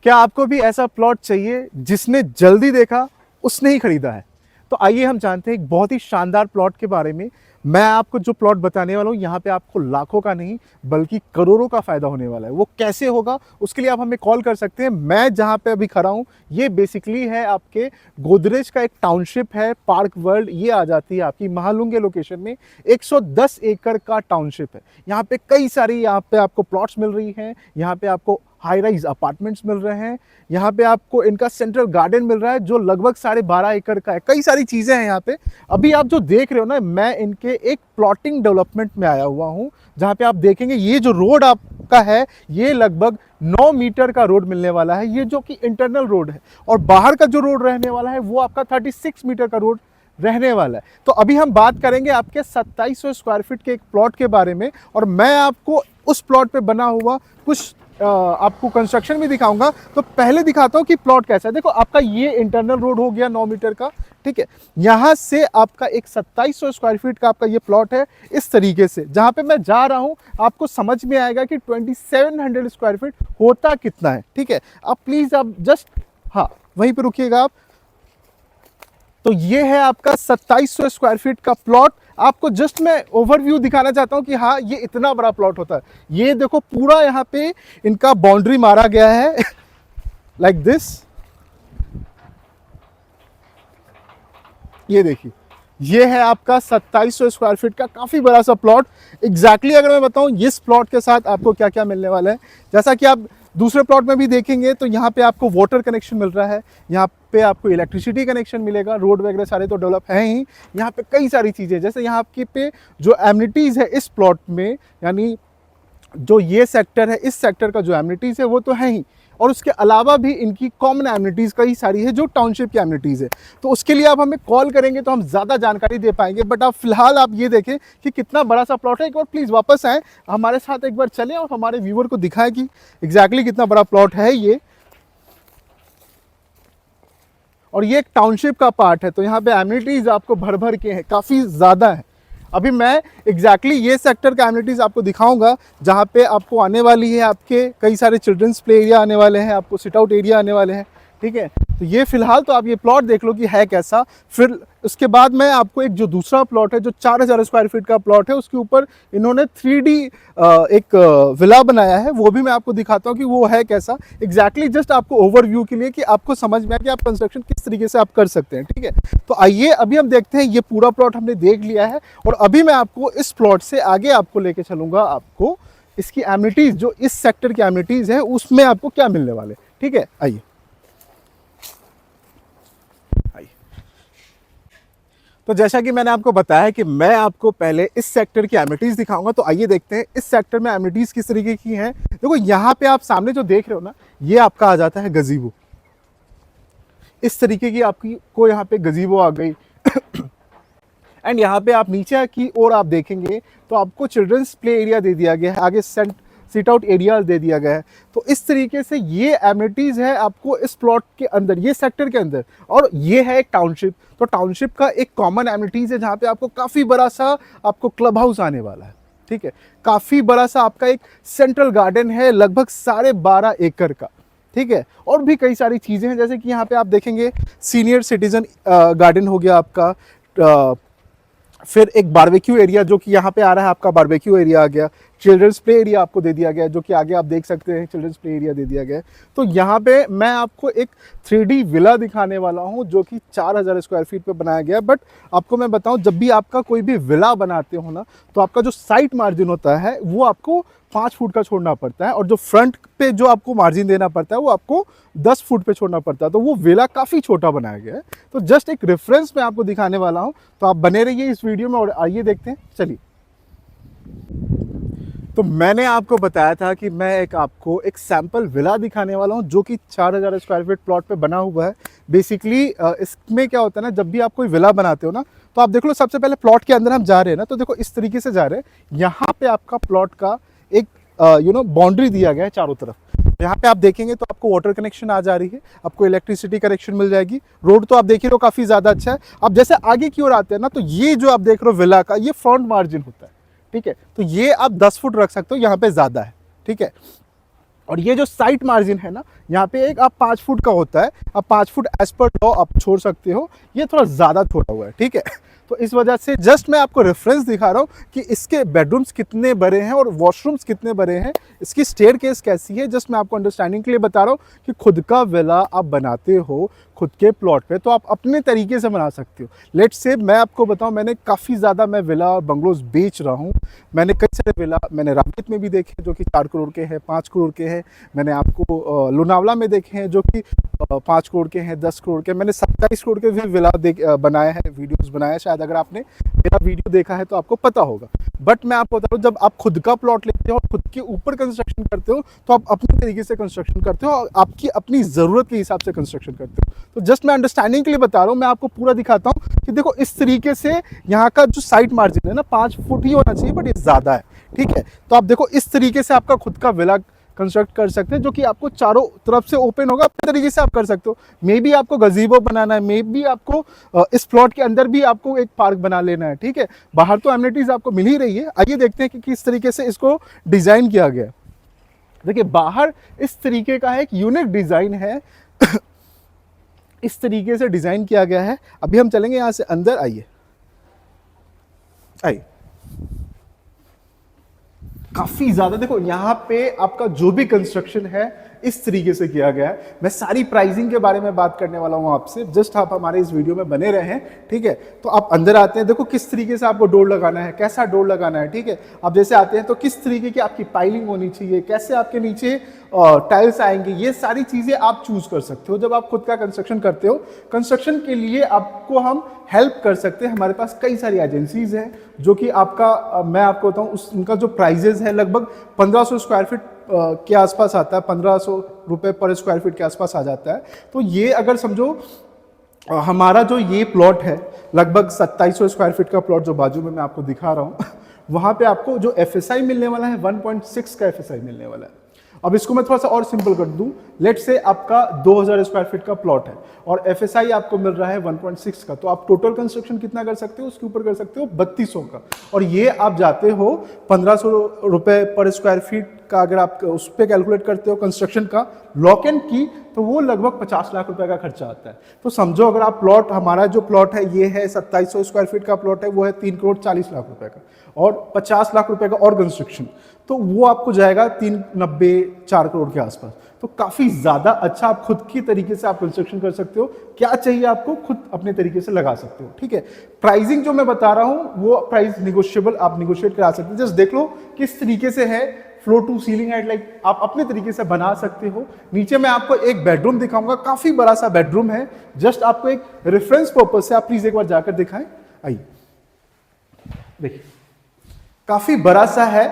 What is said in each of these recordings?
क्या आपको भी ऐसा प्लॉट चाहिए जिसने जल्दी देखा उसने ही खरीदा है? तो आइए हम जानते हैं एक बहुत ही शानदार प्लॉट के बारे में। मैं आपको जो प्लॉट बताने वाला हूँ यहाँ पे आपको लाखों का नहीं बल्कि करोड़ों का फायदा होने वाला है। वो कैसे होगा उसके लिए आप हमें कॉल कर सकते हैं। मैं जहाँ पे अभी खड़ा हूँ ये बेसिकली है आपके गोदरेज का एक टाउनशिप है, पार्क वर्ल्ड। ये आ जाती है आपकी महालुंगे लोकेशन में। 110 एकड़ का टाउनशिप है। यहाँ पे कई सारी यहाँ पे आपको प्लॉट्स मिल रही हैं। यहाँ पे आपको हाई राइज अपार्टमेंट्स मिल रहे हैं। यहाँ पे आपको इनका सेंट्रल गार्डन मिल रहा है जो लगभग 12.5 एकड़ का है। कई सारी चीज़ें हैं यहाँ पे। अभी आप जो देख रहे हो ना, मैं इनके एक प्लॉटिंग डेवलपमेंट में आया हुआ हूँ जहाँ पे आप देखेंगे ये जो रोड आपका है ये लगभग 9 मीटर का रोड मिलने वाला है, ये जो कि इंटरनल रोड है। और बाहर का जो रोड रहने वाला है वो आपका 36 मीटर का रोड रहने वाला है। तो अभी हम बात करेंगे आपके 2700 स्क्वायर फीट के एक प्लॉट के बारे में और मैं आपको उस प्लॉट पे बना हुआ कुछ आपको कंस्ट्रक्शन भी दिखाऊंगा। तो पहले दिखाता हूं कि प्लॉट कैसा है। देखो आपका ये इंटरनल रोड हो गया 9 मीटर का, ठीक है। यहां से आपका एक 2700 स्क्वायर फीट का आपका ये प्लॉट है। इस तरीके से जहां पे मैं जा रहा हूं आपको समझ में आएगा कि 2700 स्क्वायर फीट होता कितना है, ठीक है। अब प्लीज आप जस्ट हाँ वहीं पे रुकिएगा आप। तो ये है आपका 2700 स्क्वायर फीट का प्लॉट। आपको जस्ट मैं ओवरव्यू दिखाना चाहता हूं कि हाँ ये इतना बड़ा प्लॉट होता है। ये देखो पूरा यहाँ पे इनका बाउंड्री मारा गया है लाइक दिस। ये देखिए ये है आपका 2700 स्क्वायर फीट का काफी बड़ा सा प्लॉट। एग्जैक्टली अगर मैं बताऊं इस प्लॉट के साथ आपको क्या क्या मिलने वाला है, जैसा कि आप दूसरे प्लॉट में भी देखेंगे तो यहाँ पे आपको वाटर कनेक्शन मिल रहा है, यहाँ पे आपको इलेक्ट्रिसिटी कनेक्शन मिलेगा, रोड वगैरह सारे तो डेवलप हैं ही। यहाँ पे कई सारी चीज़ें जैसे यहाँ आपके पे जो एमिनिटीज़ है इस प्लॉट में, यानी जो ये सेक्टर है इस सेक्टर का जो एमिनिटीज़ है वो तो है ही, और उसके अलावा भी इनकी कॉमन एमिनिटीज़ कई सारी है जो टाउनशिप की एमिनिटीज़ है। तो उसके लिए आप हमें कॉल करेंगे तो हम ज़्यादा जानकारी दे पाएंगे। बट आप फिलहाल आप ये देखें कि कितना बड़ा सा प्लॉट है। एक बार प्लीज़ वापस आएँ हमारे साथ, एक बार चलें और हमारे व्यूअर को दिखाएं कि एग्जैक्टली कितना बड़ा प्लॉट है ये। और ये एक टाउनशिप का पार्ट है तो यहाँ पे एमिनिटीज़ आपको भर भर के हैं, काफ़ी ज़्यादा है। अभी मैं एग्जैक्टली ये सेक्टर का एमिनिटीज़ आपको दिखाऊंगा जहाँ पे आपको आने वाली है आपके कई सारे चिल्ड्रंस प्ले एरिया आने वाले हैं, आपको सिट आउट एरिया आने वाले हैं, ठीक है। तो ये फिलहाल तो आप ये प्लॉट देख लो कि है कैसा। फिर उसके बाद मैं आपको एक जो दूसरा प्लॉट है जो 4000 स्क्वायर फीट का प्लॉट है उसके ऊपर इन्होंने 3D एक विला बनाया है, वो भी मैं आपको दिखाता हूँ कि वो है कैसा। एग्जैक्टली जस्ट आपको ओवरव्यू के लिए कि आपको समझ में आए कि आप कंस्ट्रक्शन किस तरीके से आप कर सकते हैं, ठीक है। तो आइए अभी हम देखते हैं। ये पूरा प्लॉट हमने देख लिया है और अभी मैं आपको इस प्लॉट से आगे आपको लेके चलूंगा, आपको इसकी एमिनिटीज जो इस सेक्टर की एमिनिटीज है उसमें आपको क्या मिलने वाले, ठीक है। आइए तो जैसा कि मैंने आपको बताया कि मैं आपको पहले इस सेक्टर की एमिनिटीज दिखाऊंगा। तो आइए देखते हैं इस सेक्टर में एमिनिटीज किस तरीके की हैं। देखो यहाँ पे आप सामने जो देख रहे हो ना, ये आपका आ जाता है गजीबो। इस तरीके की आपकी को यहाँ पे गजीबो आ गई एंड यहाँ पे आप नीचे की ओर आप देखेंगे तो आपको चिल्ड्रंस प्ले एरिया दे दिया गया है, आगे सिट आउट एरिया दे दिया गया है। तो इस तरीके से ये एमिनिटीज है आपको इस प्लॉट के अंदर, ये सेक्टर के अंदर। और ये है एक टाउनशिप। तो टाउनशिप का एक कॉमन एमिनिटीज है जहाँ पे आपको काफ़ी बड़ा सा आपको क्लब हाउस आने वाला है, ठीक है। काफ़ी बड़ा सा आपका एक सेंट्रल गार्डन है लगभग 12.5 एकड़ का, ठीक है। और भी कई सारी चीज़ें हैं जैसे कि यहाँ पे आप देखेंगे सीनियर सिटीजन गार्डन हो गया आपका, फिर एक बारबेक्यू एरिया जो कि यहाँ पे आ रहा है आपका, बारबेक्यू एरिया आ गया। चिल्ड्रंस प्ले एरिया आपको दे दिया गया है जो कि आगे आप देख सकते हैं, चिल्ड्रंस प्ले एरिया दे दिया गया है। तो यहाँ पे मैं आपको एक 3D विला दिखाने वाला हूँ जो कि 4000 स्क्वायर फीट पे बनाया गया है। बट आपको मैं बताऊँ, जब भी आपका कोई भी विला बनाते हो ना तो आपका जो साइट मार्जिन होता है वो आपको 5 फुट का छोड़ना पड़ता है, और जो फ्रंट पे जो आपको मार्जिन देना पड़ता है वो आपको 10 फुट पे छोड़ना पड़ता है। तो वो विला काफ़ी छोटा बनाया गया है। तो जस्ट एक रेफरेंस मैं आपको दिखाने वाला हूँ, तो आप बने रहिए इस वीडियो में और आइए देखते हैं। चलिए, तो मैंने आपको बताया था कि मैं आपको एक सैंपल विला दिखाने वाला हूं जो कि 4000 स्क्वायर फीट प्लॉट पे बना हुआ है। बेसिकली इसमें क्या होता है ना, जब भी आप कोई विला बनाते हो ना तो आप देख लो, सबसे पहले प्लॉट के अंदर हम जा रहे हैं ना, तो देखो इस तरीके से जा रहे हैं। यहाँ पे आपका प्लॉट का एक बाउंड्री दिया गया है चारों तरफ। यहाँ पे आप देखेंगे तो आपको वाटर कनेक्शन आ जा रही है, आपको इलेक्ट्रिसिटी कनेक्शन मिल जाएगी। रोड तो आप देख रहे हो काफ़ी ज़्यादा अच्छा है। अब जैसे आगे की ओर आते हैं ना, तो ये जो आप देख रहे हो विला का, ये फ्रंट मार्जिन होता है, ठीक है। तो ये आप 10 फुट रख सकते हो, यहाँ पे ज़्यादा है, ठीक है। और ये जो साइट मार्जिन है ना, यहाँ पे एक आप 5 फुट का होता है, अब 5 फुट एज पर लॉ आप छोड़ सकते हो, ये थोड़ा ज़्यादा छोड़ा हुआ है, ठीक है। तो इस वजह से जस्ट मैं आपको रेफरेंस दिखा रहा हूँ कि इसके बेडरूम्स कितने बड़े हैं और वॉशरूम्स कितने बड़े हैं, इसकी स्टेयरकेस कैसी है, जस्ट मैं आपको अंडरस्टैंडिंग के लिए बता रहा हूँ कि खुद का विला आप बनाते हो खुद के प्लॉट पे तो आप अपने तरीके से बना सकते हो। लेट्स से मैं आपको बताऊं, मैंने काफ़ी ज़्यादा मैं विला और बंगलोज बेच रहा हूं। मैंने कई सारे विला मैंने रामगीत में भी देखे जो कि 4 करोड़ के हैं, 5 करोड़ के हैं। मैंने आपको लोनावला में देखे हैं जो कि 5 करोड़ के हैं, 10 करोड़ के। मैंने 27 करोड़ के भी विला बनाए हैं, वीडियोज़ बनाए हैं। शायद अगर आपने मेरा वीडियो देखा है तो आपको पता होगा। बट मैं आपको बता रहा हूँ, जब आप खुद का प्लॉट लेते हो और खुद के ऊपर कंस्ट्रक्शन करते हो तो आप अपने तरीके से कंस्ट्रक्शन करते हो और आपकी अपनी ज़रूरत के हिसाब से कंस्ट्रक्शन करते हो। तो जस्ट मैं अंडरस्टैंडिंग के लिए बता रहा हूँ, मैं आपको पूरा दिखाता हूँ कि देखो इस तरीके से यहाँ का जो साइड मार्जिन है ना 5 फुट ही होना चाहिए, बट ये ज़्यादा है, ठीक है। तो आप देखो इस तरीके से आपका खुद का विला कंस्ट्रक्ट कर सकते हैं जो कि आपको चारों तरफ से ओपन होगा, अपने तरीके से आप कर सकते हो। मे बी आपको गजीबो बनाना है, मे बी आपको इस प्लॉट के अंदर भी आपको एक पार्क बना लेना है, ठीक है। बाहर तो एमिनिटीज आपको मिल ही रही है। आइए देखते हैं कि किस तरीके से इसको डिजाइन किया गया है। देखिए बाहर इस तरीके का एक यूनिक डिजाइन है इस तरीके से डिजाइन किया गया है। अभी हम चलेंगे यहां से अंदर, आइए आइए। काफी ज्यादा देखो यहाँ पे आपका जो भी कंस्ट्रक्शन है इस तरीके से किया गया है। मैं सारी प्राइसिंग के बारे में बात करने वाला हूँ आपसे, जस्ट आप हमारे इस वीडियो में बने रहे हैं, ठीक है। तो आप अंदर आते हैं, देखो किस तरीके से आपको डोर लगाना है, कैसा डोर लगाना है, ठीक है। आप जैसे आते हैं तो किस तरीके की आपकी पाइलिंग होनी चाहिए, कैसे आपके नीचे टाइल्स आएंगे, ये सारी चीजें आप चूज कर सकते हो जब आप खुद का कंस्ट्रक्शन करते हो। कंस्ट्रक्शन के लिए आपको हम हेल्प कर सकते हैं। हमारे पास कई सारी एजेंसीज हैं जो कि आपका मैं आपको बताऊं उनका जो प्राइजेज है लगभग 1500 स्क्वायर फीट के आसपास आता है, 1500 रुपए पर स्क्वायर फीट के आसपास आ जाता है। तो ये अगर समझो हमारा जो ये प्लॉट है लगभग 2700 स्क्वायर फीट का प्लॉट जो बाजू में मैं आपको दिखा रहा हूँ वहां पे आपको जो FSI मिलने वाला है 1.6 का FSI मिलने वाला है। अब इसको मैं थोड़ा सा और सिंपल कर दूं, लेट से आपका 2000 स्क्वायर फीट का प्लॉट है और FSI आपको मिल रहा है 1.6 का, तो आप टोटल कंस्ट्रक्शन कितना कर सकते हो उसके ऊपर कर सकते हो 3200 का। और ये आप जाते हो 1500 रुपए पर स्क्वायर फीट का, अगर आप उस पर कैलकुलेट करते हो कंस्ट्रक्शन का लॉक एंड की, तो वो लगभग 50 लाख रुपए का खर्चा आता है। तो समझो अगर आप प्लॉट, हमारा जो प्लॉट है ये है 2700 स्क्वायर फीट का प्लॉट है, वो है 3 करोड़ 40 लाख रुपए का और 50 लाख रुपए का और कंस्ट्रक्शन, तो वो आपको जाएगा 390 4 करोड़ के आसपास। तो काफी ज्यादा अच्छा आप खुद की तरीके से आप कंस्ट्रक्शन कर सकते हो। क्या चाहिए आपको खुद अपने तरीके से लगा सकते हो, ठीक है। प्राइसिंग जो मैं बता रहा हूं वो प्राइस निगोशिएबल, आप निगोशिएट करा सकते हो। जस्ट देख लो किस तरीके से है, floor to ceiling height, like आप अपने तरीके से बना सकते हो। नीचे मैं आपको एक बेडरूम दिखाऊंगा, काफी बड़ा सा बेडरूम है, जस्ट आपको एक रेफरेंस पर्पज से आप प्लीज एक बार जाकर दिखाएं। आइए देखिए काफी बड़ा सा है,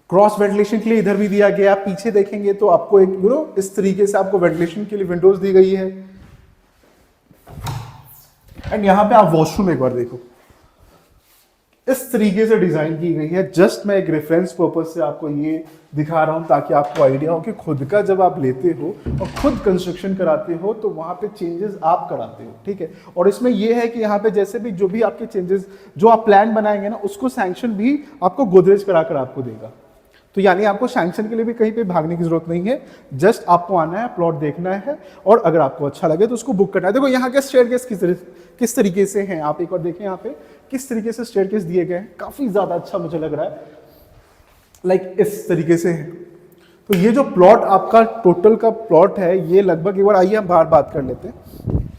क्रॉस वेंटिलेशन के लिए इधर भी दिया गया। पीछे देखेंगे तो आपको एक इस तरीके से आपको वेंटिलेशन के लिए विंडोज दी गई है। एंड यहां पे आप वॉशरूम एक बार देखो, इस तरीके से डिजाइन की गई है। जस्ट मैं एक रेफरेंस पर्पज से आपको ये दिखा रहा हूं ताकि आपको आइडिया हो कि खुद का जब आप लेते हो और खुद कंस्ट्रक्शन कराते हो तो वहां पे चेंजेस आप कराते हो, ठीक है। और इसमें ये है कि यहाँ पे जैसे भी जो भी आपके चेंजेस जो आप प्लान बनाएंगे ना उसको सैंक्शन भी आपको गोदरेज कराकर आपको देगा। तो यानी आपको सैंक्शन के लिए भी कहीं पे भागने की जरूरत नहीं है, जस्ट आपको आना है, प्लॉट देखना है और अगर आपको अच्छा लगे तो उसको बुक करना है। देखो यहाँ के स्टेयरकेस किस तरीके से हैं, आप एक बार देखें यहाँ पे किस तरीके से स्टेयरकेस दिए गए हैं, काफी ज्यादा अच्छा मुझे लग रहा है, लाइक इस तरीके से है। तो ये जो प्लॉट आपका टोटल का प्लॉट है ये लगभग, एक बार आइए हम बाहर बात कर लेते हैं।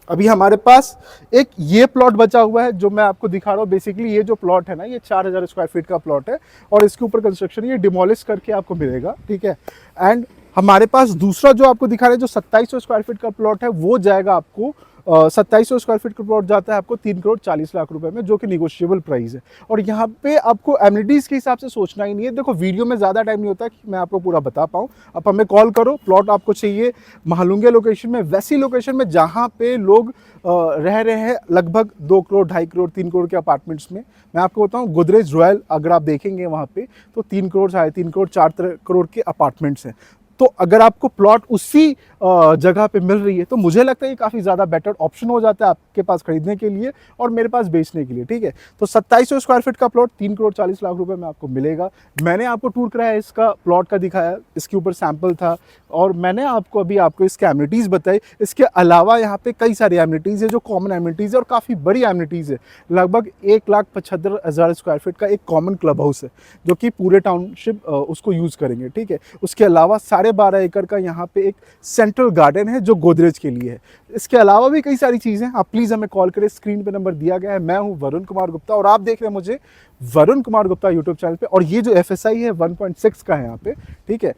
अभी हमारे पास एक ये प्लॉट बचा हुआ है जो मैं आपको दिखा रहा हूँ। बेसिकली ये जो प्लॉट है ना ये 4000 स्क्वायर फीट का प्लॉट है और इसके ऊपर कंस्ट्रक्शन ये डिमोलिश करके आपको मिलेगा, ठीक है। एंड हमारे पास दूसरा जो आपको दिखा रहे हैं जो 2700 स्क्वायर फीट का प्लॉट है वो जाएगा आपको 2700 स्क्वायर फीट का प्लॉट जाता है आपको 3 करोड़ 40 लाख रुपए में, जो कि निगोशिएबल प्राइस है। और यहाँ पे आपको एमिनिटीज के हिसाब से सोचना ही नहीं है। देखो वीडियो में ज्यादा टाइम नहीं होता कि मैं आपको पूरा बता पाऊँ। आप हमें कॉल करो, प्लॉट आपको चाहिए महालुंगे लोकेशन में, वैसी लोकेशन में जहाँ पे लोग रह रहे हैं लगभग 2 करोड़ 2.5 करोड़ 3 करोड़ के अपार्टमेंट्स में। मैं आपको बताऊँ गोदरेज रॉयल अगर आप देखेंगे वहाँ पे तो 3 करोड़ 3.5 करोड़ 4 करोड़ के अपार्टमेंट्स हैं। तो अगर आपको प्लॉट उसी जगह पे मिल रही है तो मुझे लगता है ये काफ़ी ज़्यादा बेटर ऑप्शन हो जाता है आपके पास खरीदने के लिए और मेरे पास बेचने के लिए, ठीक है। तो 2700 स्क्वायर फीट का प्लॉट 3,40,00,000 रुपए में आपको मिलेगा। मैंने आपको टूर कराया, इसका प्लॉट का दिखाया, इसके ऊपर सैंपल था और मैंने आपको इसके एमिनिटीज़ बताई। इसके अलावा यहाँ पे कई सारी एमिनिटीज़ है जो कॉमन एमिनिटीज़ है और काफ़ी बड़ी एमिनिटीज़ है। लगभग 1,75,000 स्क्वायर फीट का एक कॉमन क्लब हाउस है जो कि पूरे टाउनशिप उसको यूज़ करेंगे, ठीक है। उसके अलावा 12.5 एकड़ का यहाँ पे एक सेंट्रल गार्डन है जो गोदरेज के लिए है। इसके अलावा भी कई सारी चीज़ें, आप प्लीज़ हमें कॉल करें, स्क्रीन पे नंबर दिया गया है। मैं हूँ वरुण कुमार गुप्ता और आप देख रहे हैं मुझे वरुण कुमार गुप्ता यूट्यूब चैनल पे। और ये जो FSI है 1.6 का है यहाँ पे, ठीक है।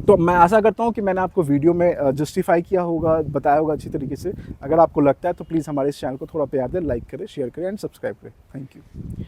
तो मैं आशा करता हूँ कि मैंने आपको वीडियो में जस्टिफाई किया होगा, बताया होगा अच्छी तरीके से। अगर आपको लगता है तो प्लीज़ हमारे इस चैनल को थोड़ा प्यार दें, लाइक करें, शेयर करें एंड सब्सक्राइब करें। Thank you.